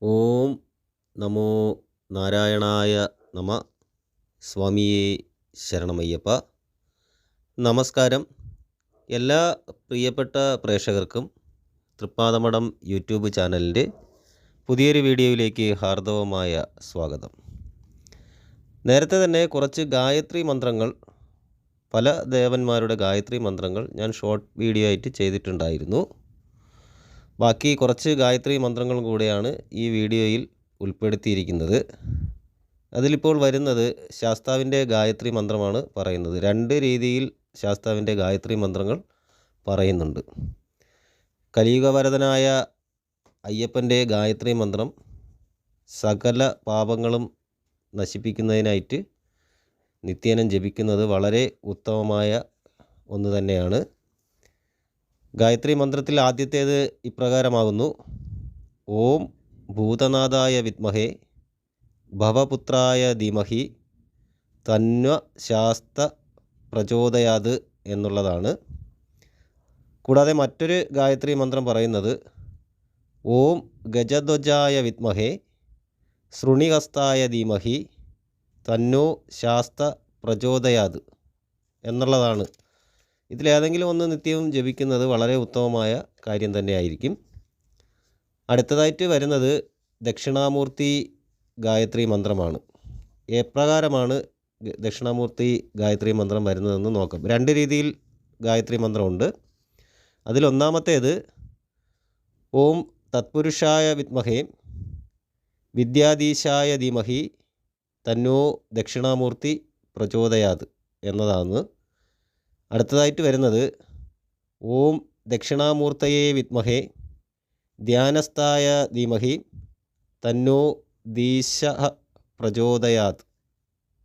ഓം നമോ നാരായണായ നമ. സ്വാമിയേ ശരണമയ്യപ്പ. നമസ്കാരം. എല്ലാ പ്രിയപ്പെട്ട പ്രേക്ഷകർക്കും തൃപ്പാദമഠം യൂട്യൂബ് ചാനലിൻ്റെ പുതിയൊരു വീഡിയോയിലേക്ക് ഹാർദവമായ സ്വാഗതം. നേരത്തെ തന്നെ കുറച്ച് ഗായത്രി മന്ത്രങ്ങൾ, പല ദേവന്മാരുടെ ഗായത്രി മന്ത്രങ്ങൾ ഞാൻ ഷോർട്ട് വീഡിയോ ആയിട്ട് ചെയ്തിട്ടുണ്ടായിരുന്നു. ബാക്കി കുറച്ച് ഗായത്രി മന്ത്രങ്ങളും കൂടെയാണ് ഈ വീഡിയോയിൽ ഉൾപ്പെടുത്തിയിരിക്കുന്നത്. അതിലിപ്പോൾ വരുന്നത് ശാസ്താവിൻ്റെ ഗായത്രി മന്ത്രമാണ് പറയുന്നത്. രണ്ട് രീതിയിൽ ശാസ്താവിൻ്റെ ഗായത്രി മന്ത്രങ്ങൾ പറയുന്നുണ്ട്. കലിയുഗവരദനായ അയ്യപ്പൻ്റെ ഗായത്രി മന്ത്രം സകല പാപങ്ങളും നശിപ്പിക്കുന്നതിനായിട്ട് നിത്യേനം ജപിക്കുന്നത് വളരെ ഉത്തമമായ ഒന്ന് തന്നെയാണ്. ഗായത്രി മന്ത്രത്തിൽ ആദ്യത്തേത് ഇപ്രകാരമാകുന്നു: ഓം ഭൂതനാഥായ വിദ്മഹേ ഭവപുത്രായ ധീമഹി തന്വ ശാസ്ത പ്രചോദയാത് എന്നുള്ളതാണ്. കൂടാതെ മറ്റൊരു ഗായത്രി മന്ത്രം പറയുന്നത് ഓം ഗജധ്വജായ വിദ്മഹേ ശൃണിഹസ്തായ ധീമഹി തന്നോ ശാസ്ത പ്രചോദയാത് എന്നുള്ളതാണ്. ഇതിലേതെങ്കിലും ഒന്ന് നിത്യവും ജപിക്കുന്നത് വളരെ ഉത്തമമായ കാര്യം തന്നെയായിരിക്കും. അടുത്തതായിട്ട് വരുന്നത് ദക്ഷിണാമൂർത്തി ഗായത്രി മന്ത്രമാണ്. എപ്രകാരമാണ് ദക്ഷിണാമൂർത്തി ഗായത്രി മന്ത്രം വരുന്നതെന്ന് നോക്കാം. രണ്ട് രീതിയിൽ ഗായത്രി മന്ത്രമുണ്ട്. അതിലൊന്നാമത്തേത് ഓം തത്പുരുഷായ വിദ്മഹേ വിദ്യാധീശായ ധീമഹി തന്നോ ദക്ഷിണാമൂർത്തി പ്രചോദയാത് എന്നതാണ്. അടുത്തതായിട്ട് വരുന്നത് ഓം ദക്ഷിണാമൂർത്തയേ വിദ്മഹേ ധ്യാനസ്ഥായ ധീമഹി തന്നോ ദീശ പ്രചോദയാത്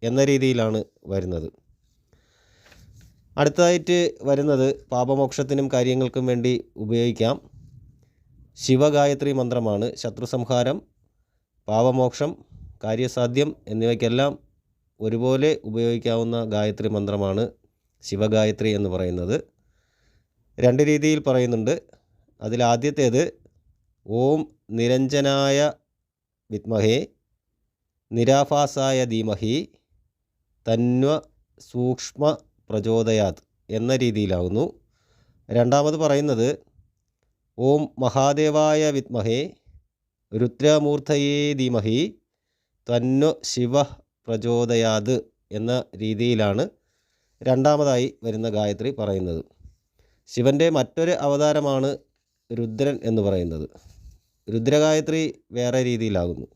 എന്ന രീതിയിലാണ് വരുന്നത്. അടുത്തതായിട്ട് വരുന്നത് പാപമോക്ഷത്തിനും കാര്യങ്ങൾക്കും വേണ്ടി ഉപയോഗിക്കാം ശിവഗായത്രി മന്ത്രമാണ്. ശത്രുസംഹാരം, പാപമോക്ഷം, കാര്യസാധ്യം എന്നിവയ്ക്കെല്ലാം ഒരുപോലെ ഉപയോഗിക്കാവുന്ന ഗായത്രി മന്ത്രമാണ് ശിവഗായത്രി എന്ന് പറയുന്നത്. രണ്ട് രീതിയിൽ പറയുന്നുണ്ട്. അതിലാദ്യത്തേത് ഓം നിരഞ്ജനായ വിദ്മഹേ നിരാഭാസായ ധീമഹി തന്വ സൂക്ഷ്മ പ്രചോദയാത് എന്ന രീതിയിലാകുന്നു. രണ്ടാമത് പറയുന്നത് ഓം മഹാദേവായ വിദ്മഹേ രുദ്രമൂർത്തയേ ധീമഹി തന്വ ശിവ പ്രചോദയാത് എന്ന രീതിയിലാണ് രണ്ടാമതായി വരുന്ന ഗായത്രി പറയുന്നത്. ശിവൻ്റെ മറ്റൊരു അവതാരമാണ് രുദ്രൻ എന്ന് പറയുന്നത്. രുദ്രഗായത്രി വേറെ രീതിയിലാകുന്നു.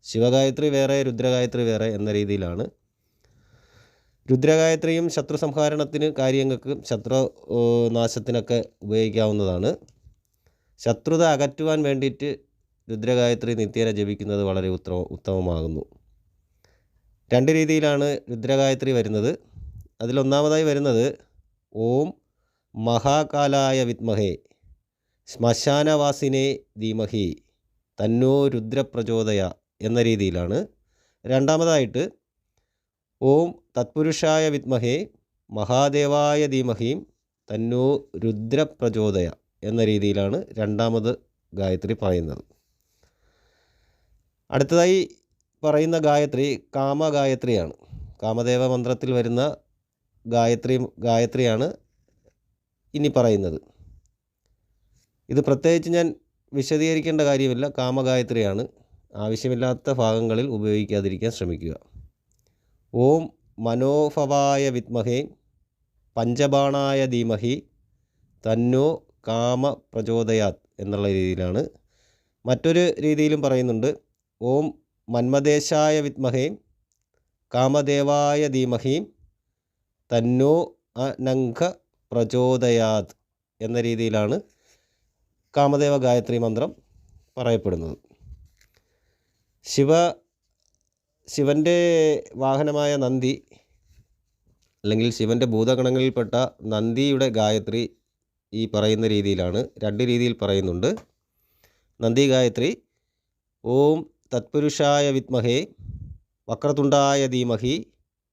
ശിവഗായത്രി വേറെ, രുദ്രഗായത്രി വേറെ എന്ന രീതിയിലാണ്. രുദ്രഗായത്രിയും ശത്രു സംഹാരണത്തിന്, കാര്യങ്ങൾക്കും ശത്രു നാശത്തിനൊക്കെ ഉപയോഗിക്കാവുന്നതാണ്. ശത്രുത അകറ്റുവാൻ വേണ്ടിയിട്ട് രുദ്രഗായത്രി നിത്യേന ജപിക്കുന്നത് വളരെ ഉത്തമമാകുന്നു. രണ്ട് രീതിയിലാണ് രുദ്രഗായത്രി വരുന്നത്. അതിലൊന്നാമതായി വരുന്നത് ഓം മഹാകാലായ വിദ്മഹേ ശ്മശാനവാസിനേ ധീമഹി തന്നോ രുദ്രപ്രചോദയ എന്ന രീതിയിലാണ്. രണ്ടാമതായിട്ട് ഓം തത്പുരുഷായ വിദ്മഹേ മഹാദേവായ ധീമഹി തന്നോ രുദ്രപ്രചോദയ എന്ന രീതിയിലാണ് രണ്ടാമത് ഗായത്രി പറയുന്നത്. അടുത്തതായി പറയുന്ന ഗായത്രി കാമഗായത്രിയാണ്. കാമദേവ മന്ത്രത്തിൽ വരുന്ന ഗായത്രിയാണ് ഇനി പറയുന്നത്. ഇത് പ്രത്യേകിച്ച് ഞാൻ വിശദീകരിക്കേണ്ട കാര്യമില്ല. കാമഗായത്രിയാണ്. ആവശ്യമില്ലാത്ത ഭാഗങ്ങളിൽ ഉപയോഗിക്കാതിരിക്കാൻ ശ്രമിക്കുക. ഓം മനോഭവായ വിദ്മഹേ പഞ്ചബാണായ ധീമഹി തന്നോ കാമ പ്രചോദയാത് എന്നുള്ള രീതിയിലാണ്. മറ്റൊരു രീതിയിലും പറയുന്നുണ്ട് ഓം മന്മദേശായ വിദ്മഹേ കാമദേവായ ധീമഹി തന്നോ അനഘ പ്രചോദയാത് എന്ന രീതിയിലാണ് കാമദേവ ഗായത്രി മന്ത്രം പറയപ്പെടുന്നത്. ശിവൻ്റെ വാഹനമായ നന്ദി, അല്ലെങ്കിൽ ശിവൻ്റെ ഭൂതഗണങ്ങളിൽപ്പെട്ട നന്ദിയുടെ ഗായത്രി ഈ പറയുന്ന രീതിയിലാണ്. രണ്ട് രീതിയിൽ പറയുന്നുണ്ട്. നന്ദി ഗായത്രി ഓം തത്പുരുഷായ വിദ്മഹേ വക്രതുണ്ടായ ധീമഹി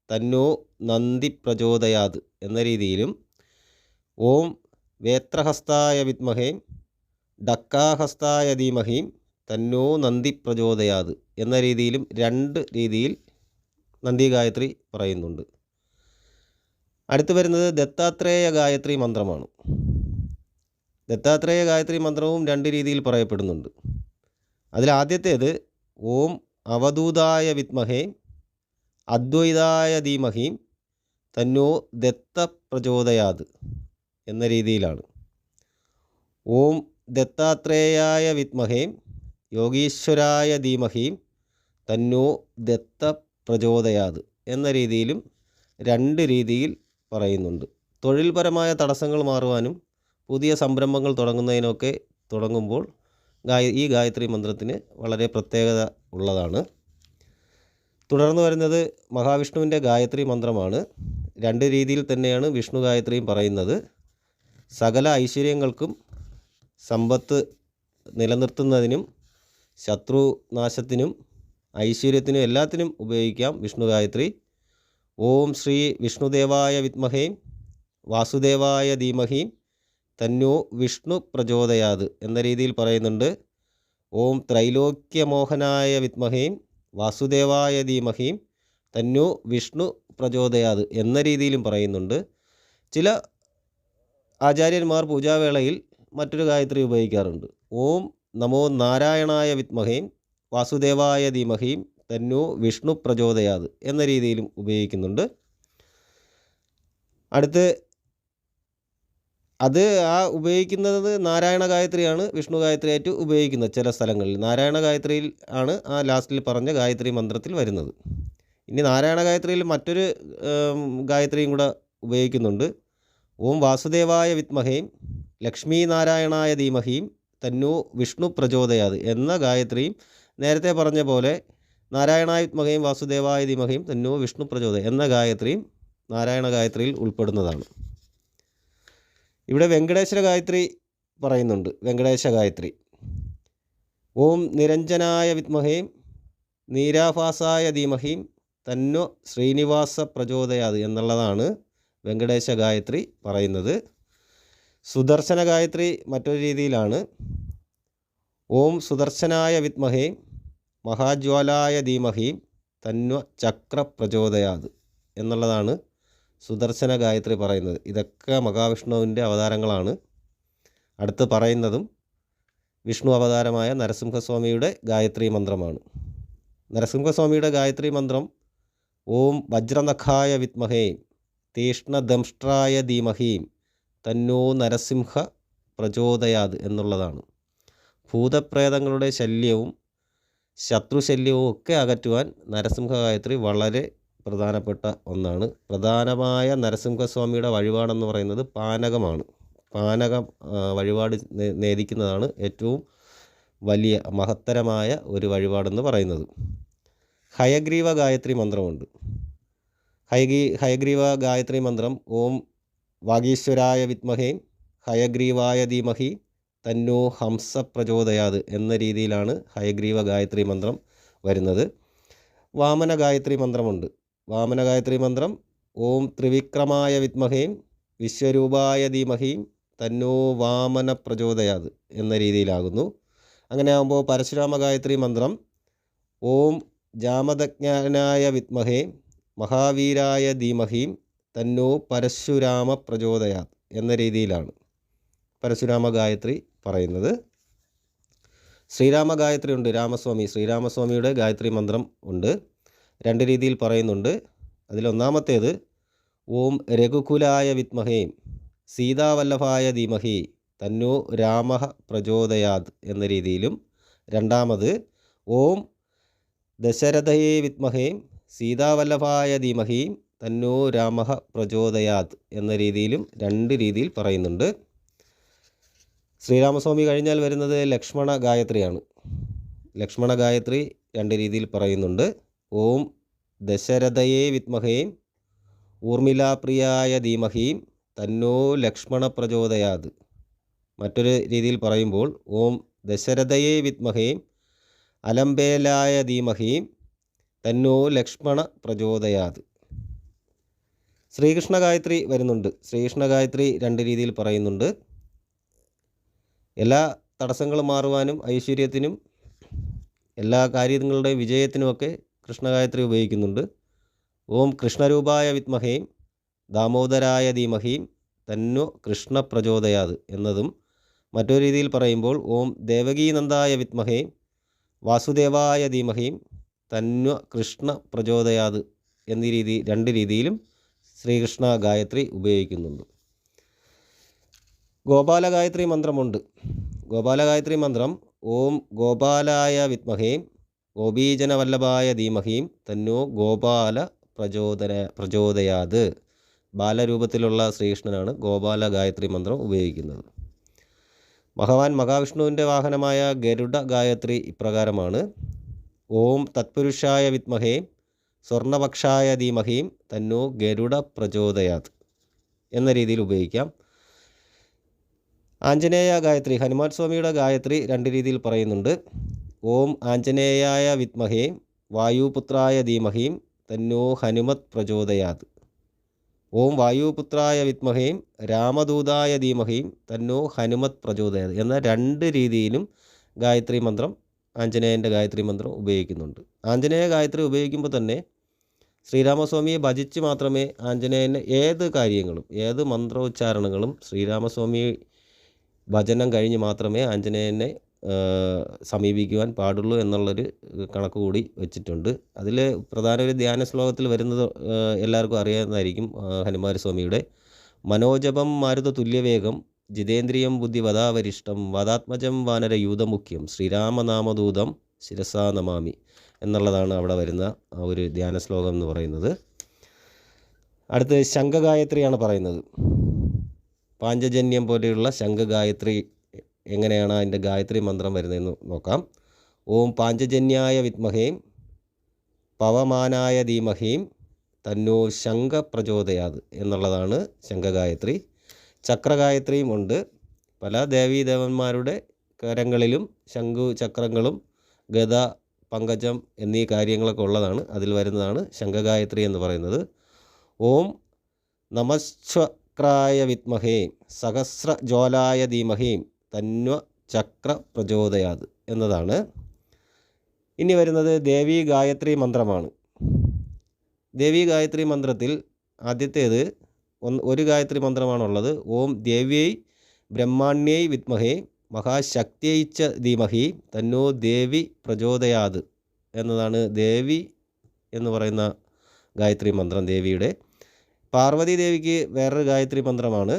തന്നോ നന്ദി പ്രചോദയാത് എന്ന രീതിയിലും, ഓം വേത്രഹസ്തായ വിദ്മഹേ ഡക്കാഹസ്തായ ധീമഹി തന്നോ നന്ദി പ്രചോദയാത് എന്ന രീതിയിലും 2 രീതിയിൽ നന്ദി ഗായത്രി പറയുന്നുണ്ട്. അടുത്ത് വരുന്നത് ദത്താത്രേയ ഗായത്രി മന്ത്രമാണ്. ദത്താത്രേയ ഗായത്രി മന്ത്രവും 2 രീതിയിൽ പറയപ്പെടുന്നുണ്ട്. അതിൽ ആദ്യത്തേത് ഓം അവധൂതായ വിദ്മഹേ അദ്വൈതായ ധീമഹി തന്നോ ദത്ത പ്രചോദയാത് എന്ന രീതിയിലാണ്. ഓം ദത്താത്രേയായ വിദ്മഹേ യോഗീശ്വരായ ധീമഹി തന്നോ ദത്ത പ്രചോദയാത് എന്ന രീതിയിലും 2 രീതിയിൽ പറയുന്നുണ്ട്. തൊഴിൽപരമായ തടസ്സങ്ങൾ മാറുവാനും പുതിയ സംരംഭങ്ങൾ തുടങ്ങുന്നതിനൊക്കെ തുടങ്ങുമ്പോൾ ഈ ഗായത്രി മന്ത്രത്തിന് വളരെ പ്രത്യേകത ഉള്ളതാണ്. തുടർന്ന് വരുന്നത് മഹാവിഷ്ണുവിൻ്റെ ഗായത്രി മന്ത്രമാണ്. 2 രീതിയിൽ തന്നെയാണ് വിഷ്ണു ഗായത്രിയും പറയുന്നത്. സകല ഐശ്വര്യങ്ങൾക്കും സമ്പത്ത് നിലനിർത്തുന്നതിനും ശത്രുനാശത്തിനും ഐശ്വര്യത്തിനും എല്ലാത്തിനും ഉപയോഗിക്കാം വിഷ്ണു ഗായത്രി. ഓം ശ്രീ വിഷ്ണുദേവായ വിദ്മഹേ വാസുദേവായ ധീമഹി തന്നോ വിഷ്ണു പ്രചോദയാത് എന്ന രീതിയിൽ പറയുന്നുണ്ട്. ഓം ത്രൈലോക്യമോഹനായ വിദ്മഹേ വാസുദേവായ ധീമഹി തന്നോ വിഷ്ണു പ്രചോദയാത് എന്ന രീതിയിലും പറയുന്നുണ്ട്. ചില ആചാര്യന്മാർ പൂജാവേളയിൽ മറ്റൊരു ഗായത്രി ഉപയോഗിക്കാറുണ്ട്. ഓം നമോ നാരായണായ വിദ്മഹേ വാസുദേവായ ധീമഹി തന്നോ വിഷ്ണു പ്രചോദയാത് എന്ന രീതിയിലും ഉപയോഗിക്കുന്നുണ്ട്. അടുത്ത് അത് ഉപയോഗിക്കുന്നത് നാരായണ ഗായത്രിയാണ് വിഷ്ണു ഗായത്രിയായിട്ട് ഉപയോഗിക്കുന്നത്. ചില സ്ഥലങ്ങളിൽ നാരായണ ഗായത്രിയിൽ ആണ് ആ ലാസ്റ്റിൽ പറഞ്ഞ ഗായത്രി മന്ത്രത്തിൽ വരുന്നത്. ഇനി നാരായണ ഗായത്രിയിൽ മറ്റൊരു ഗായത്രിയും കൂടെ ഉപയോഗിക്കുന്നുണ്ട്. ഓം വാസുദേവായ വിദ്മഹേ ലക്ഷ്മീ നാരായണായ ധീമഹി തന്നോ വിഷ്ണു പ്രചോദയാത് എന്ന ഗായത്രിയും നേരത്തെ പറഞ്ഞ പോലെ നാരായണായ വിദ്മഹേയും വാസുദേവായ ധീമഹിയും തന്നോ വിഷ്ണു പ്രചോദയ എന്ന ഗായത്രിയും നാരായണ ഗായത്രിയിൽ ഉൾപ്പെടുന്നതാണ്. ഇവിടെ വെങ്കടേശ്വര ഗായത്രി പറയുന്നുണ്ട്. വെങ്കടേശ ഗായത്രി ഓം നിരഞ്ജനായ വിദ്മഹേ നീരാഭാസായ ധീമഹി തന്നോ ശ്രീനിവാസ പ്രചോദയാത് എന്നുള്ളതാണ് വെങ്കടേശ ഗായത്രി പറയുന്നത്. സുദർശന ഗായത്രി മറ്റൊരു രീതിയിലാണ്. ഓം സുദർശനായ വിദ്മഹേ മഹാജ്വാലായ ധീമഹി തന്വ ചക്ര പ്രചോദയാത് എന്നുള്ളതാണ് സുദർശന ഗായത്രി പറയുന്നത്. ഇതൊക്കെ മഹാവിഷ്ണുവിൻ്റെ അവതാരങ്ങളാണ്. അടുത്ത് പറയുന്നതും വിഷ്ണു അവതാരമായ നരസിംഹസ്വാമിയുടെ ഗായത്രി മന്ത്രമാണ്. നരസിംഹസ്വാമിയുടെ ഗായത്രി മന്ത്രം ഓം വജ്രനഖായ വിദ്മഹേ തീഷ്ണദംഷ്ട്രായ ധീമഹി തന്നോ നരസിംഹ പ്രചോദയാത് എന്നുള്ളതാണ്. ഭൂതപ്രേതങ്ങളുടെ ശല്യവും ശത്രുശല്യവും ഒക്കെ അകറ്റുവാൻ നരസിംഹ ഗായത്രി വളരെ പ്രധാനപ്പെട്ട ഒന്നാണ്. പ്രധാനമായ നരസിംഹസ്വാമിയുടെ വഴിപാടെന്ന് പറയുന്നത് പാനകമാണ്. പാനകം വഴിപാട് നേദിക്കുന്നതാണ് ഏറ്റവും വലിയ മഹത്തരമായ ഒരു വഴിപാടെന്ന് പറയുന്നത്. ഹയഗ്രീവ ഗായത്രി മന്ത്രമുണ്ട്. ഹയഗ്രീവ ഗായത്രി മന്ത്രം ഓം വാഗീശ്വരായ വിദ്മഹേ ഹയഗ്രീവായ ധീമഹി തന്നോ ഹംസ പ്രചോദയാത് എന്ന രീതിയിലാണ് ഹയഗ്രീവ ഗായത്രി മന്ത്രം വരുന്നത്. വാമന ഗായത്രി മന്ത്രമുണ്ട്. വാമന ഗായത്രി മന്ത്രം ഓം ത്രിവിക്രമായ വിദ്മഹേ വിശ്വരൂപായ ധീമഹി തന്നോ വാമന പ്രചോദയാത് എന്ന രീതിയിലാകുന്നു. അങ്ങനെ ആകുമ്പോൾ പരശുരാമ ഗായത്രി മന്ത്രം ഓം ജാമദജ്ഞാനായ വിദ്മഹേ മഹാവീരായ ധീമഹി തന്നോ പരശുരാമ പ്രചോദയാത് എന്ന രീതിയിലാണ് പരശുരാമ ഗായത്രി പറയുന്നത്. ശ്രീരാമ ഗായത്രി ഉണ്ട്. ശ്രീരാമസ്വാമിയുടെ ഗായത്രി മന്ത്രം ഉണ്ട്. 2 രീതിയിൽ പറയുന്നുണ്ട്. അതിലൊന്നാമത്തേത് ഓം രഘുകുലായ വിദ്മഹേ സീതാവല്ലഭായ ധീമഹി തന്നോ രാമ പ്രചോദയാത് എന്ന രീതിയിലും, രണ്ടാമത് ഓം ദശരഥയേ വിദ്മഹേ സീതാവല്ലഭായ ധീമഹി തന്നോ രാമ പ്രചോദയാത് എന്ന രീതിയിലും 2 രീതിയിൽ പറയുന്നുണ്ട്. ശ്രീരാമസ്വാമി കഴിഞ്ഞാൽ വരുന്നത് ലക്ഷ്മണ ഗായത്രിയാണ്. ലക്ഷ്മണ ഗായത്രി 2 രീതിയിൽ പറയുന്നുണ്ട്. ഓം ദശരഥയേ വിദ്മഹേ ഊർമിളാപ്രിയായ ധീമഹി തന്നോ ലക്ഷ്മണ പ്രചോദയാത്. മറ്റൊരു രീതിയിൽ പറയുമ്പോൾ ഓം ദശരഥയേ വിദ്മഹേ അലംബേലായ ധീമഹി തന്നോ ലക്ഷ്മണ പ്രചോദയാത്. ശ്രീകൃഷ്ണ ഗായത്രി വരുന്നുണ്ട്. ശ്രീകൃഷ്ണ ഗായത്രി 2 രീതിയിൽ പറയുന്നുണ്ട്. എല്ലാ തടസ്സങ്ങളും മാറുവാനും ഐശ്വര്യത്തിനും എല്ലാ കാര്യങ്ങളുടെയും വിജയത്തിനുമൊക്കെ കൃഷ്ണഗായത്രി ഉപയോഗിക്കുന്നുണ്ട്. ഓം കൃഷ്ണരൂപായ വിദ്മഹേ ദാമോദരായ ധീമഹി തന്നോ കൃഷ്ണ പ്രചോദയാത് എന്നതും മറ്റൊരു രീതിയിൽ പറയുമ്പോൾ ഓം ദേവകീനന്ദായ വിദ്മഹേ വാസുദേവായ ധീമഹി തന്വ കൃഷ്ണ പ്രചോദയാത് എന്നീ രണ്ട് രീതിയിലും ശ്രീകൃഷ്ണ ഗായത്രി ഉപയോഗിക്കുന്നുണ്ട്. ഗോപാല ഗായത്രി മന്ത്രമുണ്ട്. ഗോപാല ഗായത്രി മന്ത്രം ഓം ഗോപാലായ വിദ്മഹേ ഗോപീജനവല്ലഭായ ധീമഹി തന്നോ ഗോപാല പ്രചോദയാത്. ബാലരൂപത്തിലുള്ള ശ്രീകൃഷ്ണനാണ് ഗോപാല ഗായത്രി മന്ത്രം ഉപയോഗിക്കുന്നത്. ഭഗവാൻ മഹാവിഷ്ണുവിൻ്റെ വാഹനമായ ഗരുഡ ഗായത്രി ഇപ്രകാരമാണ്. ഓം തത്പുരുഷായ വിദ്മഹേ സ്വർണപക്ഷായ ധീമഹി തന്നോ ഗരുഡ പ്രചോദയാത് എന്ന രീതിയിൽ ഉപയോഗിക്കാം. ആഞ്ജനേയ ഗായത്രി, ഹനുമാൻ സ്വാമിയുടെ ഗായത്രി രണ്ട് രീതിയിൽ പറയുന്നുണ്ട്. ഓം ആഞ്ജനേയായ വിദ്മഹേ വായുപുത്രായ ധീമഹി തന്നോ ഹനുമത് പ്രചോദയാത്. ഓം വായുപുത്രായ വിദ്മഹേ രാമദൂതായ ധീമഹി തന്നോ ഹനുമത് പ്രചോദയാത് എന്ന രണ്ട് രീതിയിലും ഗായത്രി മന്ത്രം, ആഞ്ജനേയൻ്റെ ഗായത്രി മന്ത്രം ഉപയോഗിക്കുന്നുണ്ട്. ആഞ്ജനേയ ഗായത്രി ഉപയോഗിക്കുമ്പോൾ തന്നെ ശ്രീരാമസ്വാമിയെ ഭജിച്ച് മാത്രമേ ആഞ്ജനേയൻ്റെ ഏത് കാര്യങ്ങളും ഏത് മന്ത്രോച്ചാരണങ്ങളും ശ്രീരാമസ്വാമി ഭജനം കഴിഞ്ഞ് മാത്രമേ ആഞ്ജനേയനെ സമീപിക്കുവാൻ പാടുള്ളൂ എന്നുള്ളൊരു കണക്ക് കൂടി വെച്ചിട്ടുണ്ട്. അതിൽ പ്രധാന ഒരു ധ്യാന ശ്ലോകത്തിൽ വരുന്നത് എല്ലാവർക്കും അറിയാവുന്നതായിരിക്കും. ഹനുമാൻ സ്വാമിയുടെ മനോജപം മാരുത തുല്യവേഗം ജിതേന്ദ്രിയം ബുദ്ധി വദാവരിഷ്ടം വദാത്മജം വാനരയൂതമുഖ്യം ശ്രീരാമനാമദൂതം ശിരസാ നമാമി എന്നുള്ളതാണ് അവിടെ വരുന്ന ആ ഒരു ധ്യാന ശ്ലോകം എന്ന് പറയുന്നത്. അടുത്ത് ശംഖഗായത്രിയാണ് പറയുന്നത്. പാഞ്ചജന്യം പോലെയുള്ള ശംഖഗായത്രി എങ്ങനെയാണ് അതിൻ്റെ ഗായത്രി മന്ത്രം വരുന്നതെന്ന് നോക്കാം. ഓം പാഞ്ചജന്യായ വിദ്മഹേ പവമാനായ ധീമഹി തന്നോ ശംഖ പ്രചോദയാത് എന്നുള്ളതാണ് ശംഖഗായത്രി. ചക്രഗായത്രിയും ഉണ്ട്. പല ദേവീദേവന്മാരുടെ കരങ്ങളിലും ശംഖു ചക്രങ്ങളും ഗദ പങ്കജം എന്നീ കാര്യങ്ങളൊക്കെ ഉള്ളതാണ്. അതിൽ വരുന്നതാണ് ശംഖഗായത്രി എന്ന് പറയുന്നത്. ഓം നമശ്ചക്രായ വിദ്മഹേ സഹസ്രജ്വാലായ ധീമഹി തന്വ ചക്ര പ്രചോദയാത് എന്നതാണ്. ഇനി വരുന്നത് ദേവീ ഗായത്രി മന്ത്രമാണ്. ദേവീ ഗായത്രി മന്ത്രത്തിൽ ആദ്യത്തേത് ഒരു ഗായത്രി മന്ത്രമാണുള്ളത്. ഓം ദേവ്യൈ ബ്രഹ്മാണ്യൈ വിദ്മഹേ മഹാശക്തിയൈ ച ധീമഹി തന്നോ ദേവി പ്രചോദയാത് എന്നതാണ് ദേവി എന്ന് പറയുന്ന ഗായത്രി മന്ത്രം ദേവിയുടെ. പാർവതി ദേവിക്ക് വേറൊരു ഗായത്രി മന്ത്രമാണ്.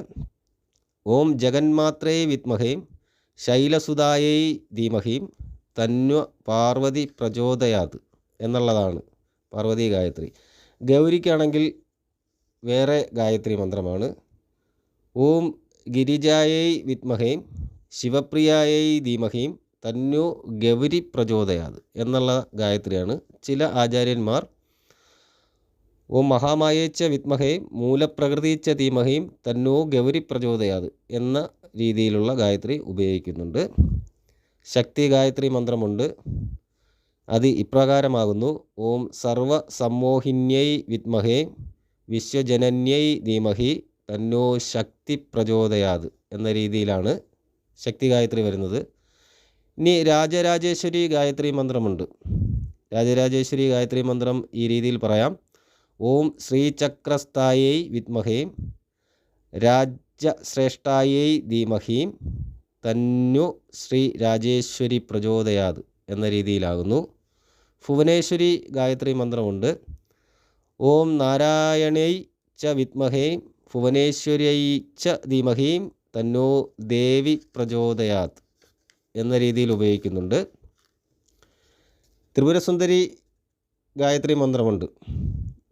ഓം ജഗന്മാത്രേ വിദ്മഹേ ശൈലസുതായൈ ധീമഹി തന്വ പാർവതി പ്രചോദയാത് എന്നുള്ളതാണ് പാർവതി ഗായത്രി. ഗൗരിക്കാണെങ്കിൽ വേറെ ഗായത്രി മന്ത്രമാണ്. ഓം ഗിരിജായൈ വിദ്മഹേ ശിവപ്രിയായൈ ധീമഹി തന്നോ ഗൗരി പ്രചോദയാത് എന്നുള്ള ഗായത്രിയാണ്. ചില ആചാര്യന്മാർ ഓം മഹാമായേച്ച വിദ്മഹേ മൂലപ്രകൃതിച്ച ധീമഹി തന്നോ ഗൗരി പ്രചോദയാത് എന്ന രീതിയിലുള്ള ഗായത്രി ഉപയോഗിക്കുന്നുണ്ട്. ശക്തി ഗായത്രി മന്ത്രമുണ്ട്. അത് ഇപ്രകാരമാകുന്നു. ഓം സർവ സമ്മോഹിന്യൈ വിദ്മഹേ വിശ്വജനന്യൈ ധീമഹി തന്നോ ശക്തി പ്രചോദയാത് എന്ന രീതിയിലാണ് ശക്തി ഗായത്രി വരുന്നത്. ഇനി രാജരാജേശ്വരി ഗായത്രി മന്ത്രമുണ്ട്. രാജരാജേശ്വരി ഗായത്രി മന്ത്രം ഈ രീതിയിൽ പറയാം. ഓം ശ്രീചക്രസ്ഥായൈ വിദ്മഹേ രാജശ്രേഷ്ഠായൈ ധീമഹി തന്നോ ശ്രീ രാജേശ്വരി പ്രചോദയാത് എന്ന രീതിയിലാകുന്നു. ഭുവനേശ്വരി ഗായത്രി മന്ത്രമുണ്ട്. ഓം നാരായണൈ ച വിദ്മഹേ ഭുവനേശ്വര്യൈ ച ധീമഹി തന്നോ ദേവി പ്രചോദയാത് എന്ന രീതിയിൽ ഉപയോഗിക്കുന്നുണ്ട്. ത്രിപുരസുന്ദരി ഗായത്രി മന്ത്രമുണ്ട്.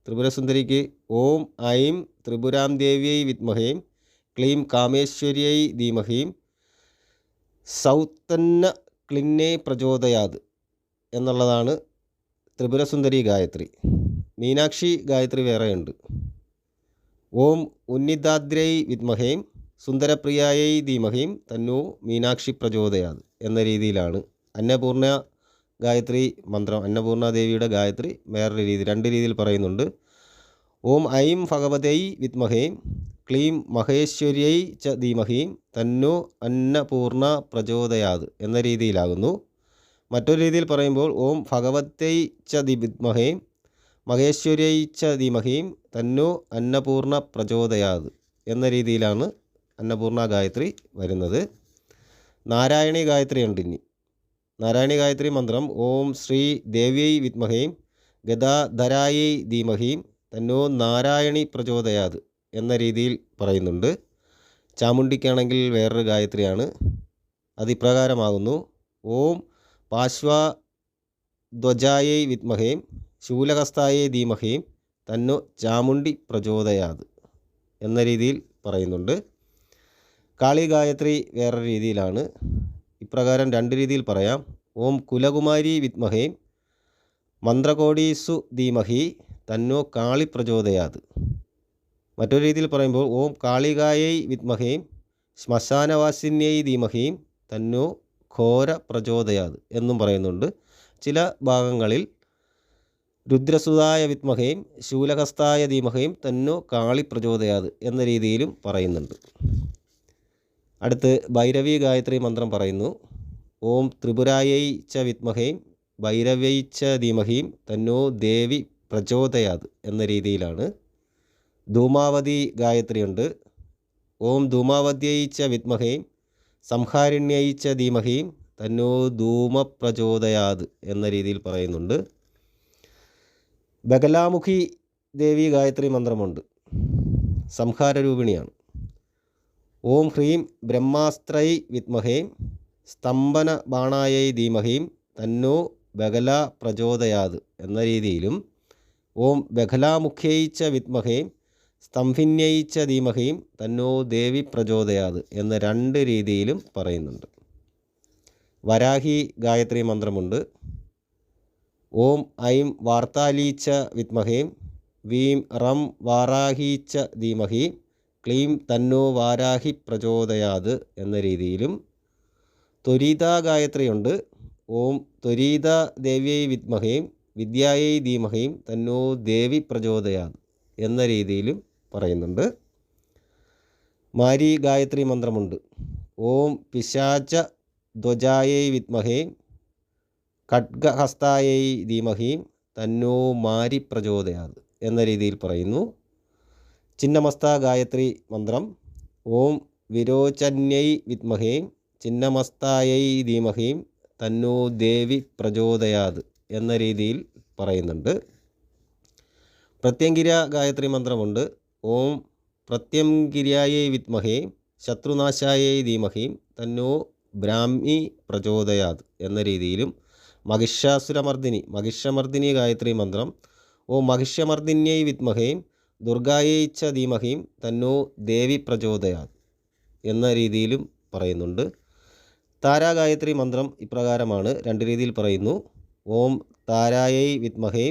ത്രിപുരസുന്ദരിക്ക് ഓം ഐം ത്രിപുരാം ദേവ്യൈ വിദ്മഹേ ക്ലീം കാമേശ്വര്യൈ ധീമഹി സൗത്തന്ന ക്ലിന്നേ പ്രചോദയാത് എന്നുള്ളതാണ് ത്രിപുരസുന്ദരി ഗായത്രി. മീനാക്ഷി ഗായത്രി വേറെയുണ്ട്. ഓം ഉന്നിതാദ്രൈ വിദ്മഹേ സുന്ദരപ്രിയായൈ ധീമഹി തന്നോ മീനാക്ഷി പ്രചോദയാത് എന്ന രീതിയിലാണ്. അന്നപൂർണ ഗായത്രി മന്ത്രം, അന്നപൂർണ ദേവിയുടെ ഗായത്രി വേറൊരു രീതി, രണ്ട് രീതിയിൽ പറയുന്നുണ്ട്. ഓം ഐം ഭഗവതൈ വിദ്മഹേ ക്ലീം മഹേശ്വര്യൈ ച ധീമഹി തന്നോ അന്നപൂർണ പ്രചോദയാത് എന്ന രീതിയിലാകുന്നു. മറ്റൊരു രീതിയിൽ പറയുമ്പോൾ ഓം ഭഗവത്യൈ ച വിദ്മഹേ മഹേശ്വര്യൈ ച ധീമഹി തന്നോ അന്നപൂർണ പ്രചോദയാത് എന്ന രീതിയിലാണ് അന്നപൂർണ ഗായത്രി വരുന്നത്. നാരായണീ ഗായത്രി ഉണ്ട്. ഇനി നാരായണീ ഗായത്രി മന്ത്രം ഓം ശ്രീ ദേവ്യൈ വിദ്മഹേ ഗദാധരായൈ ധീമഹി തന്നോ നാരായണി പ്രചോദയാത് എന്ന രീതിയിൽ പറയുന്നുണ്ട്. ചാമുണ്ടിക്കാണെങ്കിൽ വേറൊരു ഗായത്രിയാണ്. അത് ഇപ്രകാരമാകുന്നു: ഓം പാശ്വധ്വജായൈ വിദ്മഹേ ശൂലഹസ്തായൈ ധീമഹി തന്നോ ചാമുണ്ടി പ്രചോദയാത് എന്ന രീതിയിൽ പറയുന്നുണ്ട്. കാളി ഗായത്രി വേറൊരു രീതിയിലാണ്. ഇപ്രകാരം രണ്ട് രീതിയിൽ പറയാം: ഓം കുലകുമാരി വിദ്മഹേ മന്ത്രകോടീസു ധീമഹി തന്നോ കാളി പ്രചോദയാത്. മറ്റൊരു രീതിയിൽ പറയുമ്പോൾ ഓം കാളികായൈ വിദ്മഹേ ശ്മശാനവാസിന്യൈ ധീമഹി തന്നോ ഘോര പ്രചോദയാത് എന്നും പറയുന്നുണ്ട്. ചില ഭാഗങ്ങളിൽ രുദ്രസുതായ വിദ്മഹേ ശൂലഹസ്തായ ധീമഹി തന്നോ കാളി പ്രചോദയാത് എന്ന രീതിയിലും പറയുന്നുണ്ട്. അടുത്ത് ഭൈരവി ഗായത്രി മന്ത്രം പറയുന്നു: ഓം ത്രിപുരായൈ ച വിദ്മഹേ ഭൈരവൈ ച ധീമഹി തന്നോ ദേവി പ്രചോദയാത് എന്ന രീതിയിലാണ്. ധൂമാവതി ഗായത്രിയുണ്ട്. ഓം ധൂമാവത്യൈ ച വിദ്മഹേ സംഹാരിണ്യൈ ച ധീമഹി തന്നോ ധൂമ പ്രചോദയാത് എന്ന രീതിയിൽ പറയുന്നുണ്ട്. ബഗലാമുഖി ദേവി ഗായത്രി മന്ത്രമുണ്ട്. സംഹാരരൂപിണിയാണ്. ഓം ഹ്രീം ബ്രഹ്മാസ്ത്രൈ വിദ്മഹേ സ്തംഭന ബാണായൈ ധീമഹി തന്നോ ബഗല പ്രചോദയാത് എന്ന രീതിയിലും ഓം ബഗലാമുഖ്യൈ ച വിദ്മഹേ സ്തംഭിന്യൈ ച ധീമഹി തന്നോ ദേവി പ്രചോദയാത് എന്ന രണ്ട് രീതിയിലും പറയുന്നുണ്ട്. വരാഹി ഗായത്രി മന്ത്രമുണ്ട്. ഓം ഐം വാർത്താലീ ച വിദ്മഹേ വീം റം വാരാഹി ച ധീമഹി ക്ലീം തന്നോ വാരാഹി പ്രചോദയാത് എന്ന രീതിയിലും. ത്വരീത ഗായത്രിയുണ്ട്. ഓം ത്വരീത ദേവ്യൈ വിദ്മഹേ വിദ്യായൈ ധീമഹി തന്നോ ദേവി പ്രചോദയാത് എന്ന രീതിയിലും പറയുന്നുണ്ട്. മാരി ഗായത്രി മന്ത്രമുണ്ട്. ഓം പിശാച ധ്വജായൈ വിദ്മഹേ ഖഡ്ഗഹസ്തായൈ ധീമഹി തന്നോ മാരി പ്രചോദയാത് എന്ന രീതിയിൽ പറയുന്നു. ചിന്നമസ്ത ഗായത്രി മന്ത്രം ഓം വിരോചന്യൈ വിദ്മഹേ ചിന്നമസ്തായൈ ധീമഹി തന്നോ ദേവി പ്രചോദയാത് എന്ന രീതിയിൽ പറയുന്നുണ്ട്. പ്രത്യംഗിര ഗായത്രി മന്ത്രമുണ്ട്. ഓം പ്രത്യംഗിര്യായൈ വിദ്മഹേ ശത്രുനാശായൈ ധീമഹി തന്നോ ബ്രാഹ്മി പ്രചോദയാത് എന്ന രീതിയിലും. മഹിഷമർദിനി ഗായത്രി മന്ത്രം ഓം മഹിഷമർദിന്യൈ വിദ്മഹേ ദുർഗായൈ ച ധീമഹി തന്നോ ദേവി പ്രചോദയാത് എന്ന രീതിയിലും പറയുന്നുണ്ട്. താരാ ഗായത്രി മന്ത്രം ഇപ്രകാരമാണ്. രണ്ട് രീതിയിൽ പറയുന്നു. ഓം താരായൈ വിദ്മഹേ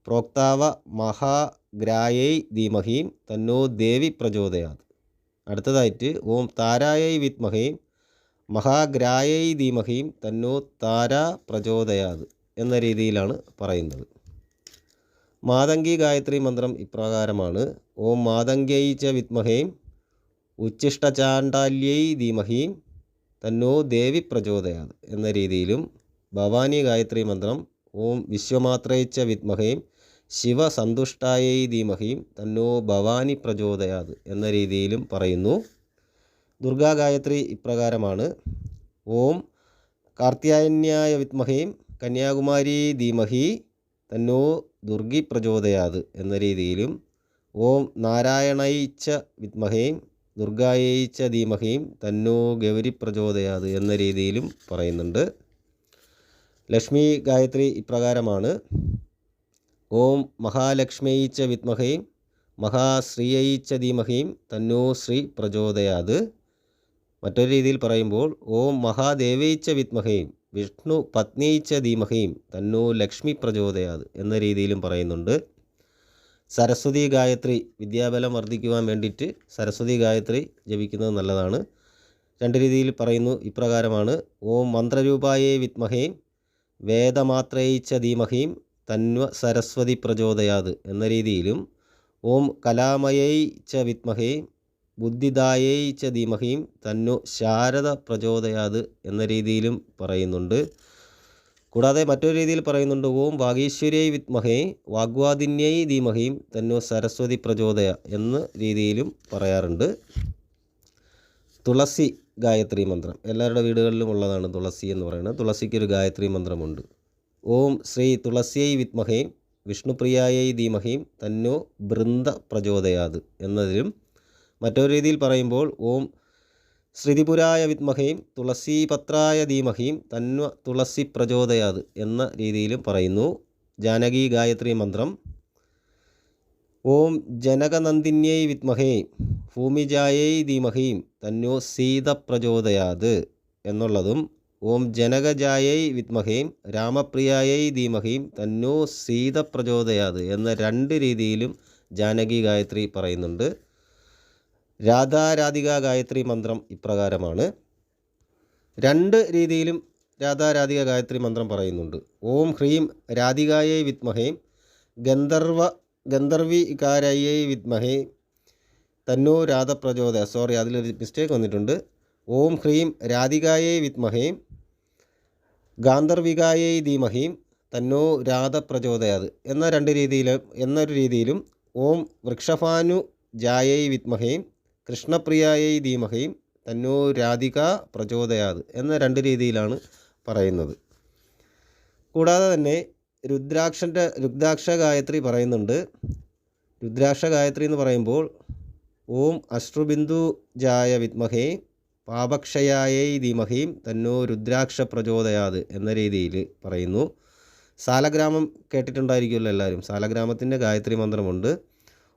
പ്രോക്താവ മഹാഗ്രായൈ ധീമഹി തന്നോ ദേവി പ്രചോദയാത്. അടുത്തതായിട്ട് ഓം താരായൈ വിദ്മഹേ മഹാഗ്രായൈ ധീമഹി തന്നോ താരാ പ്രചോദയാത് എന്ന രീതിയിലാണ് പറയുന്നത്. മാതംഗി ഗായത്രി മന്ത്രം ഇപ്രകാരമാണ്. ഓം മാതംഗ്യൈ ച വിദ്മഹേ ഉച്ഛിഷ്ടചാണ്ഡാല്യൈ ധീമഹി തന്നോ ദേവി പ്രചോദയാത് എന്ന രീതിയിലും. ഭവാനി ഗായത്രി മന്ത്രം ഓം വിശ്വമാത്രൈ ച വിദ്മഹേ ശിവസന്തുഷ്ടായൈ ധീമഹി തന്നോ ഭവാനി പ്രചോദയാത് എന്ന രീതിയിലും പറയുന്നു. ദുർഗാ ഗായത്രി ഇപ്രകാരമാണ്. ഓം കാർത്യായന്യായ വിദ്മഹേ കന്യാകുമാരി ധീമഹി തന്നോ ദുർഗി പ്രചോദയാത് എന്ന രീതിയിലും. ഓം നാരായണൈ ച വിദ്മഹേ ദുർഗായൈ ച ധീമഹി തന്നോ ഗൗരി പ്രചോദയാത് എന്ന രീതിയിലും പറയുന്നുണ്ട്. ലക്ഷ്മി ഗായത്രി ഇപ്രകാരമാണ്. ഓം മഹാലക്ഷ്മ്യൈ ച വിദ്മഹേ മഹാശ്രീയൈ ച ധീമഹി തന്നോ ശ്രീ പ്രചോദയാത്. മറ്റൊരു രീതിയിൽ പറയുമ്പോൾ ഓം മഹാദേവൈ ച വിദ്മഹേ വിഷ്ണു പത്നിയൈ ച ധീമഹി തന്നോ ലക്ഷ്മി പ്രചോദയാത് എന്ന രീതിയിലും പറയുന്നുണ്ട്. സരസ്വതി ഗായത്രി വിദ്യാബലം വർദ്ധിക്കുവാൻ വേണ്ടിയിട്ട് സരസ്വതി ഗായത്രി ജപിക്കുന്നത് നല്ലതാണ്. രണ്ട് രീതിയിൽ പറയുന്നു. ഇപ്രകാരമാണ്. ഓം മന്ത്രരൂപായൈ വിദ്മഹേ വേദമാത്രൈ ച ധീമഹി തന്വ സരസ്വതി പ്രചോദയാത് എന്ന രീതിയിലും. ഓം കലാമയൈ ച വിദ്മഹേ ബുദ്ധിദായൈ ച ധീമഹി തന്നോ ശാരദ പ്രചോദയാത് എന്ന രീതിയിലും പറയുന്നുണ്ട്. കൂടാതെ മറ്റൊരു രീതിയിൽ പറയുന്നുണ്ട് ഓം വാഗീശ്വര്യൈ വിദ്മഹേ വാഗ്വാദിന്യൈ ധീമഹീം തന്നോ സരസ്വതി പ്രചോദയ എന്ന രീതിയിലും പറയാറുണ്ട്. തുളസി ഗായത്രി മന്ത്രം എല്ലാവരുടെ വീടുകളിലും ഉള്ളതാണ് തുളസി എന്ന് പറയുന്നത്. തുളസിക്കൊരു ഗായത്രി മന്ത്രമുണ്ട്. ഓം ശ്രീ തുളസിയൈ വിദ്മഹേ വിഷ്ണുപ്രിയായൈ ധീമഹീം തന്നോ ബൃന്ദ പ്രചോദയാത് എന്നതിലും മറ്റൊരു രീതിയിൽ പറയുമ്പോൾ ഓം ശ്രുതിപുരായ വിദ്മഹീം തുളസീപത്രായ ധീമഹീം തന്വ തുളസി പ്രചോദയാത് എന്ന രീതിയിലും പറയുന്നു. ജാനകി ഗായത്രി മന്ത്രം ഓം ജനകനന്ദിന്യൈ വിദ്മഹേ ഭൂമിജായൈ ധീമഹീം തന്നോ സീത പ്രചോദയാത് എന്നുള്ളതും ഓം ജനകജായൈ വിദ്മഹേം രാമപ്രിയായൈ ധീമഹീം തന്നോ സീത പ്രചോദയാത് എന്ന രണ്ട് രീതിയിലും ജാനകി ഗായത്രി പറയുന്നുണ്ട്. രാധാരാധിക ഗായത്രി മന്ത്രം ഇപ്രകാരമാണ്. രണ്ട് രീതിയിലും രാധാരാധിക ഗായത്രി മന്ത്രം പറയുന്നുണ്ട്. ഓം ഹ്രീം രാധികായൈ വിദ്മഹേ ഗന്ധർവികാരയൈ വിദ്മഹേ തന്നോ രാധപ്രചോദയ. സോറി, അതിലൊരു മിസ്റ്റേക്ക് വന്നിട്ടുണ്ട്. ഓം ഹ്രീം രാധികായൈ വിദ്മഹേ ഗാന്ധർവികായൈ ധീമഹീം തന്നോ രാധപ്രചോദയാത് എന്നൊരു രീതിയിലും ഓം വൃക്ഷഭാനു ജായൈ വിദ്മഹേ കൃഷ്ണപ്രിയായൈ ധീമഹീം തന്നോ രാധിക പ്രചോദയാത് എന്ന രണ്ട് രീതിയിലാണ് പറയുന്നത്. കൂടാതെ തന്നെ രുദ്രാക്ഷ ഗായത്രി പറയുന്നുണ്ട്. രുദ്രാക്ഷ ഗായത്രി എന്ന് പറയുമ്പോൾ ഓം അശ്രുബിന്ദു ജായ വിദ്മഹേ പാപക്ഷയായൈ ധീമഹീം തന്നോ രുദ്രാക്ഷ പ്രചോദയാത് എന്ന രീതിയിൽ പറയുന്നു. സാലഗ്രാമം കേട്ടിട്ടുണ്ടായിരിക്കുമല്ലോ എല്ലാവരും. സാലഗ്രാമത്തിൻ്റെ ഗായത്രി മന്ത്രമുണ്ട്.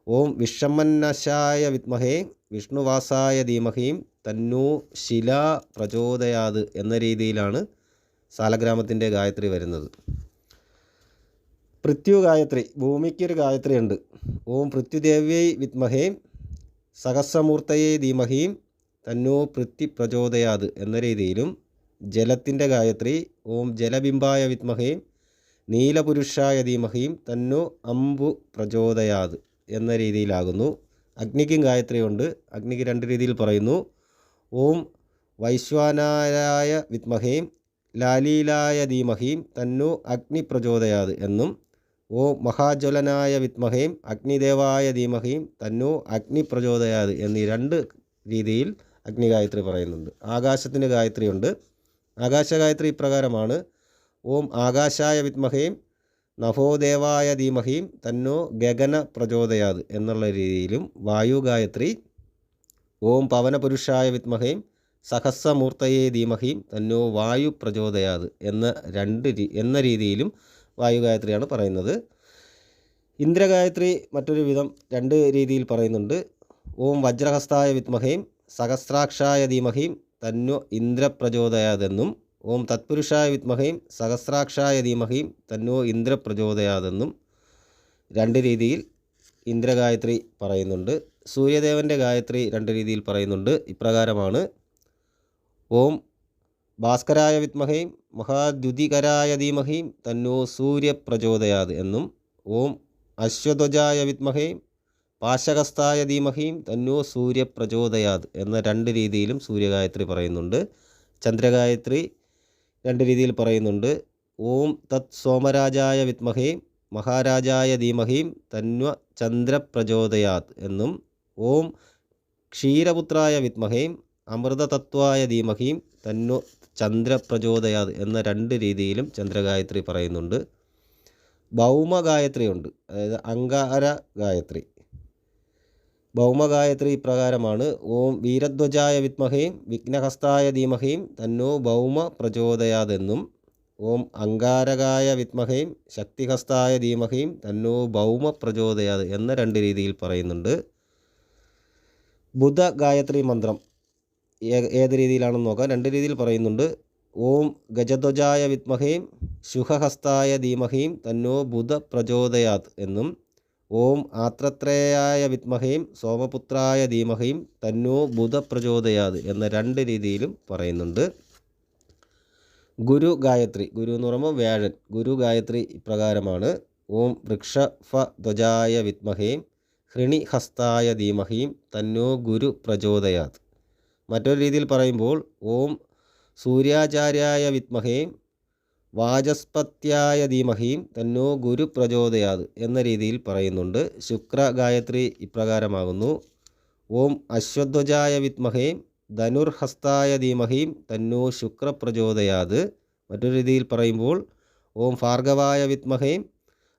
ഓം വിഷമന്നശായ വിദ്മഹേ വിഷ്ണുവാസായ ധീമഹീം തന്നോ ശിലാ പ്രചോദയാത് എന്ന രീതിയിലാണ് സാലഗ്രാമത്തിൻ്റെ ഗായത്രി വരുന്നത്. പൃഥ്വി ഗായത്രി, ഭൂമിക്കൊരു ഗായത്രി ഉണ്ട്. ഓം പൃഥ്വിദേവ്യൈ വിദ്മഹേ സഹസ്രമൂർത്തയൈ ധീമഹീം തന്നോ പൃഥ്വി പ്രചോദയാത് എന്ന രീതിയിലും ജലത്തിൻ്റെ ഗായത്രി ഓം ജലബിംബായ വിദ്മഹേ നീലപുരുഷായ ധീമഹീം തന്നോ അംബു പ്രചോദയാത് എന്ന രീതിയിലാകുന്നു. അഗ്നിക്കും ഗായത്രിയുണ്ട്. അഗ്നിക്ക് രണ്ട് രീതിയിൽ പറയുന്നു. ഓം വൈശ്വാനരായ വിദ്മഹേ ലാലീലായ ധീമഹീം തന്നോ അഗ്നി പ്രചോദയാത് എന്നും ഓം മഹാജ്വലനായ വിദ്മഹേ അഗ്നിദേവായ ധീമഹീം തന്നോ അഗ്നി പ്രചോദയാത് എന്നീ രണ്ട് രീതിയിൽ അഗ്നി ഗായത്രി പറയുന്നുണ്ട്. ആകാശത്തിന് ഗായത്രിയുണ്ട്. ആകാശഗായത്രി ഇപ്രകാരമാണ്. ഓം ആകാശായ വിദ്മഹേ നഭോദേവായ ധീമഹീം തന്നോ ഗഗന പ്രചോദയാത് എന്നുള്ള രീതിയിലും വായു ഗായത്രി ഓം പവനപുരുഷായ വിദ്മഹേ സഹസ്രമൂർത്തയേ ധീമഹീം തന്നോ വായു പ്രചോദയാത് എന്ന രീതിയിലും വായു ഗായത്രിയാണ് പറയുന്നത്. ഇന്ദ്രഗായത്രി മറ്റൊരു വിധം രണ്ട് രീതിയിൽ പറയുന്നുണ്ട്. ഓം വജ്രഹസ്തായ വിദ്മഹേ സഹസ്രാക്ഷായ ധീമഹീം തന്നോ ഇന്ദ്രപ്രചോദയാതെന്നും ഓം തത്പുരുഷായ വിദ്മഹേ സഹസ്രാക്ഷായ ധീമഹീം തന്നോ ഇന്ദ്രപ്രചോദയാതെന്നും രണ്ട് രീതിയിൽ ഇന്ദ്രഗായത്രി പറയുന്നുണ്ട്. സൂര്യദേവൻ്റെ ഗായത്രി രണ്ട് രീതിയിൽ പറയുന്നുണ്ട്. ഇപ്രകാരമാണ്. ഓം ഭാസ്കരായ വിദ്മഹേ മഹാദ്യുതികരായ ധീമഹീം തന്നോ സൂര്യപ്രചോദയാത് എന്നും ഓം അശ്വധ്വജായ വിദ്മഹേ പാശകസ്ഥായ ധീമഹീം തന്നോ സൂര്യപ്രചോദയാത് എന്ന രണ്ട് രീതിയിലും സൂര്യഗായത്രി പറയുന്നുണ്ട്. ചന്ദ്രഗായത്രി രണ്ട് രീതിയിൽ പറയുന്നുണ്ട്. ഓം തത് സോമരാജായ വിദ്മഹേ മഹാരാജായ ധീമഹീം തന്വ ചന്ദ്രപ്രചോദയാത് എന്നും ഓം ക്ഷീരപുത്രായ വിദ്മഹേ അമൃതതത്വായ ധീമഹീം തന്നോ ചന്ദ്രപ്രചോദയാത് എന്ന രണ്ട് രീതിയിലും ചന്ദ്രഗായത്രി പറയുന്നുണ്ട്. ഭൗമഗായത്രി ഉണ്ട്, അതായത് അങ്കാര ഗായത്രി. ഭൗമഗായത്രി ഇപ്രകാരമാണ്. ഓം വീരധ്വജായ വിദ്മഹേ വിഘ്നഹസ്തായ ധീമഹീം തന്നോ ഭൗമ പ്രചോദയാതെന്നും ഓം അങ്കാരകായ വിദ്മഹേ ശക്തിഹസ്തായ ധീമഹീം തന്നോ ഭൗമ പ്രചോദയാത് എന്ന രണ്ട് രീതിയിൽ പറയുന്നുണ്ട്. ബുധ ഗായത്രി മന്ത്രം ഏത് രീതിയിലാണെന്ന് നോക്കാം. രണ്ട് രീതിയിൽ പറയുന്നുണ്ട്. ഓം ഗജധ്വജായ വിദ്മഹേ ശുഹഹസ്തായ ധീമഹീം തന്നോ ബുധ പ്രചോദയാത് എന്നും ഓം ആത്രത്രേയായ വിദ്മഹേ സോമപുത്രായ ധീമഹീം തന്നോ ബുധ പ്രചോദയാത് എന്ന രണ്ട് രീതിയിലും പറയുന്നുണ്ട്. ഗുരു ഗായത്രി, ഗുരു എന്ന് പറയുമ്പോൾ വ്യാഴൻ. ഗുരു ഗായത്രി ഇപ്രകാരമാണ്. ഓം വൃക്ഷഫധ്വജായ വിദ്മഹേ ഹൃണിഹസ്തായ ധീമഹീം തന്നോ ഗുരു പ്രചോദയാത്. മറ്റൊരു രീതിയിൽ പറയുമ്പോൾ ഓം സൂര്യാചാര്യായ വിദ്മഹേ വാചസ്പത്യായ ധീമഹീം തന്നോ ഗുരു പ്രചോദയാത് എന്ന രീതിയിൽ പറയുന്നുണ്ട്. ശുക്ര ഗായത്രി ഇപ്രകാരമാകുന്നു: ഓം അശ്വധ്വജായ വിദ്മഹേ ധനുർഹസ്തായ ധീമഹീം തന്നോ ശുക്ര പ്രചോദയാത്. മറ്റൊരു രീതിയിൽ പറയുമ്പോൾ ഓം ഭാർഗവായ വിദ്മഹേ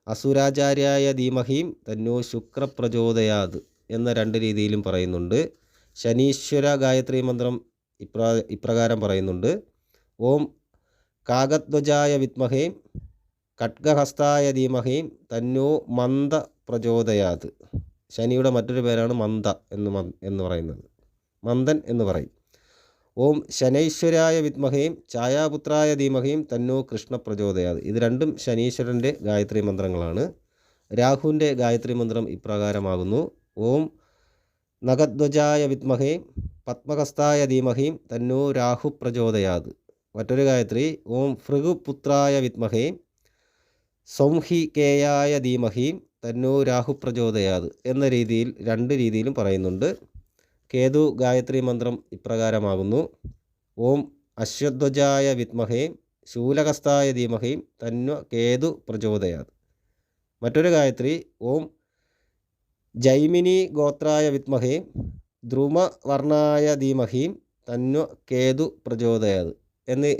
അസുരാചാര്യായ ധീമഹീം തന്നോ ശുക്ര പ്രചോദയാത് എന്ന രണ്ട് രീതിയിലും പറയുന്നുണ്ട്. ശനീശ്വര ഗായത്രി മന്ത്രം ഇപ്രകാരം പറയുന്നുണ്ട്: ഓം കാകധ്വജായ വിദ്മഹേ ഖഡ്ഗഹസ്തായ ധീമഹീം തന്നോ മന്ദ പ്രചോദയാത്. ശനിയുടെ മറ്റൊരു പേരാണ് മന്ദ എന്ന് പറയുന്നത്. മന്ദൻ എന്ന് പറയും. ഓം ശനൈശ്വരായ വിദ്മഹേം ഛായാപുത്രായ ധീമഹീം തന്നോ കൃഷ്ണ പ്രചോദയാത്. ഇത് രണ്ടും ശനീശ്വരൻ്റെ ഗായത്രി മന്ത്രങ്ങളാണ്. രാഹുവിൻ്റെ ഗായത്രി മന്ത്രം ഇപ്രകാരമാകുന്നു: ഓം നഖധ്വജായ വിദ്മഹേ പത്മഹസ്തായ ധീമഹീം തന്നോ രാഹു പ്രചോദയാത്. മറ്റൊരു ഗായത്രി: ഓം ഭൃഗുപുത്രായ വിദ്മഹേ സൗംഹികേയായ ധീമഹീം തന്നോ രാഹു പ്രചോദയാത് എന്ന രീതിയിൽ രണ്ട് രീതിയിലും പറയുന്നുണ്ട്. കേതു ഗായത്രി മന്ത്രം ഇപ്രകാരമാകുന്നു: ഓം അശ്വധ്വജായ വിദ്മഹേ ശൂലഹസ്തായ ധീമഹീം തന്നോ കേതു പ്രചോദയാത്. മറ്റൊരു ഗായത്രി: ഓം ജൈമിനി ഗോത്രായ വിദ്മഹേ ധ്രുമവർണായ ധീമഹീം തന്നോ കേതു പ്രചോദയാത്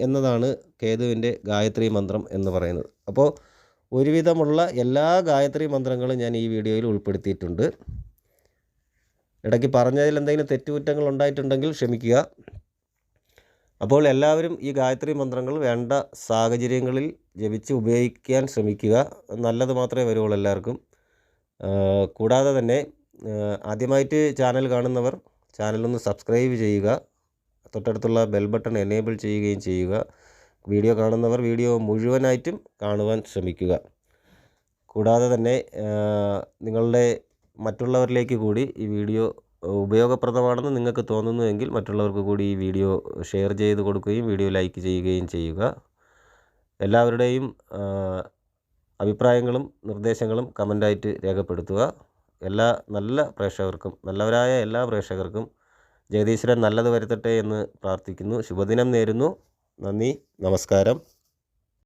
എന്നതാണ് കേതുവിൻ്റെ ഗായത്രി മന്ത്രം എന്ന് പറയുന്നത്. അപ്പോൾ ഒരുവിധമുള്ള എല്ലാ ഗായത്രി മന്ത്രങ്ങളും ഞാൻ ഈ വീഡിയോയിൽ ഉൾപ്പെടുത്തിയിട്ടുണ്ട്. ഇടയ്ക്ക് പറഞ്ഞതിൽ എന്തെങ്കിലും തെറ്റുകുറ്റങ്ങൾ ഉണ്ടായിട്ടുണ്ടെങ്കിൽ ക്ഷമിക്കുക. അപ്പോൾ എല്ലാവരും ഈ ഗായത്രി മന്ത്രങ്ങൾ വേണ്ട സാഹചര്യങ്ങളിൽ ജപിച്ച് ഉപയോഗിക്കാൻ ശ്രമിക്കുക. നല്ലത് മാത്രമേ വരുള്ളൂ എല്ലാവർക്കും. കൂടാതെ തന്നെ ആദ്യമായിട്ട് ചാനൽ കാണുന്നവർ ചാനലൊന്ന് സബ്സ്ക്രൈബ് ചെയ്യുക. തൊട്ടടുത്തുള്ള ബെൽ ബട്ടൺ എനേബിൾ ചെയ്യുകയും ചെയ്യുക. വീഡിയോ കാണുന്നവർ വീഡിയോ മുഴുവനായിട്ടും കാണുവാൻ ശ്രമിക്കുക. കൂടാതെ തന്നെ നിങ്ങളുടെ മറ്റുള്ളവരിലേക്ക് കൂടി ഈ വീഡിയോ ഉപയോഗപ്രദമാണെന്ന് നിങ്ങൾക്ക് തോന്നുന്നുവെങ്കിൽ മറ്റുള്ളവർക്ക് കൂടി ഈ വീഡിയോ ഷെയർ ചെയ്ത് കൊടുക്കുകയും വീഡിയോ ലൈക്ക് ചെയ്യുകയും ചെയ്യുക. എല്ലാവരുടെയും അഭിപ്രായങ്ങളും നിർദ്ദേശങ്ങളും കമൻ്റായിട്ട് രേഖപ്പെടുത്തുക. എല്ലാ നല്ലവരായ എല്ലാ പ്രേക്ഷകർക്കും ജഗദീശ്വരൻ നല്ലത് വരുത്തട്ടെ എന്ന് പ്രാർത്ഥിക്കുന്നു. ശുഭദിനം നേരുന്നു. നന്ദി, നമസ്കാരം.